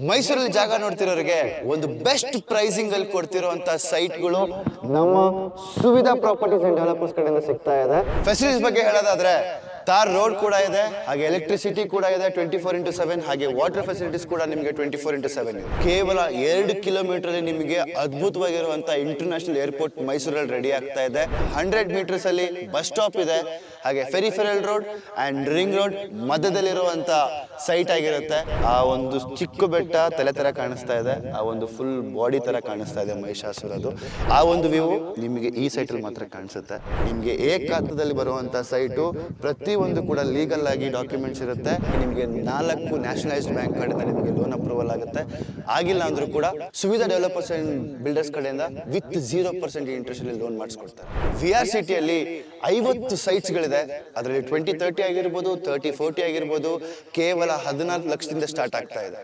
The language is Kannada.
ಮೈಸೂರಲ್ಲಿ ಜಾಗ ನೋಡ್ತಿರೋರಿಗೆ ಒಂದು ಬೆಸ್ಟ್ ಪ್ರೈಸಿಂಗ್ ಅಲ್ಲಿ ಕೊಡ್ತಿರುವಂತ ಸೈಟ್ಗಳು ನಮ್ಮ ಸುವಿಧಾ ಪ್ರಾಪರ್ಟೀಸ್ ಅಂಡ್ ಡೆವಲಪರ್ಸ್ ಕಡೆಯಿಂದ ಸಿಗ್ತಾ ಇದೆ. ಫೆಸಿಲಿಟೀಸ್ ಬಗ್ಗೆ ಹೇಳೋದಾದ್ರೆ ತಾರ್ ರೋಡ್ ಕೂಡ ಇದೆ, ಹಾಗೆ ಎಲೆಕ್ಟ್ರಿಸಿಟಿ ಕೂಡ ಇದೆ 24x7, ಹಾಗೆ ವಾಟರ್ ಫೆಸಿಲಿಟೀಸ್ ಕೂಡ ನಿಮಗೆ 24x7. ಕೇವಲ 2 ಕಿಲೋಮೀಟರ್ ಅಲ್ಲಿ ನಿಮಗೆ ಅದ್ಭುತವಾಗಿರುವಂತಹ ಇಂಟರ್ನ್ಯಾಷನಲ್ ಏರ್ಪೋರ್ಟ್ ಮೈಸೂರಲ್ಲಿ ರೆಡಿ ಆಗ್ತಾ ಇದೆ. 100 ಮೀಟರ್ಸ್ ಅಲ್ಲಿ ಬಸ್ ಸ್ಟಾಪ್ ಇದೆ, ಹಾಗೆ peripheral road and ring road ಮಧ್ಯದಲ್ಲಿರುವಂತ ಸೈಟ್ ಆಗಿರುತ್ತೆ. ಆ ಒಂದು ಚಿಕ್ಕ ಬೆಟ್ಟ ತಲೆ ತರ ಕಾಣಿಸ್ತಾ ಇದೆ, ಆ ಒಂದು ಫುಲ್ ಬಾಡಿ ತರ ಕಾಣಿಸ್ತಾ ಇದೆ ಮಹಿಷಾಸುರದು. ಆ ಒಂದು ವ್ಯೂ ನಿಮಗೆ ಈ ಸೈಟ್ ಅಲ್ಲಿ ಮಾತ್ರ ಕಾಣಿಸುತ್ತೆ. ನಿಮ್ಗೆ ಏಕಾಂತದಲ್ಲಿ ಬರುವಂತ ಸೈಟು, ಪ್ರತಿ ಒಂದು ಕೂಡ ಲೀಗಲ್ ಆಗಿ ಡಾಕ್ಯುಮೆಂಟ್ಸ್ ಇರುತ್ತೆ. ನಿಮಗೆ 4 ನ್ಯಾಷನಲೈಸ್ಡ್ ಬ್ಯಾಂಕ್ ಕಡೆಯಿಂದ ನಿಮಗೆ ಲೋನ್ ಅಪ್ರೂವಲ್ ಆಗುತ್ತೆ. ಆಗಿಲ್ಲ ಅಂದ್ರೂ ಕೂಡ ಸುವಿಧಾ ಡೆವಲಪರ್ಸ್ ಅಂಡ್ ಬಿಲ್ಡರ್ಸ್ ಕಡೆಯಿಂದ ವಿತ್ 0% ಇಂಟ್ರೆಸ್ಟ್ ಅಲ್ಲಿ ಲೋನ್ ಮಾಡಿಸ್ಕೊಡ್ತಾರೆ. VR ಸಿಟಿಯಲ್ಲಿ 50 ಸೈಟ್ಸ್ ಗಳಿದೆ. ಅದರಲ್ಲಿ 2030 ಆಗಿರ್ಬೋದು, 3040 ಆಗಿರ್ಬೋದು, ಕೇವಲ 14 ಲಕ್ಷದಿಂದ ಸ್ಟಾರ್ಟ್ ಆಗ್ತಾ ಇದೆ.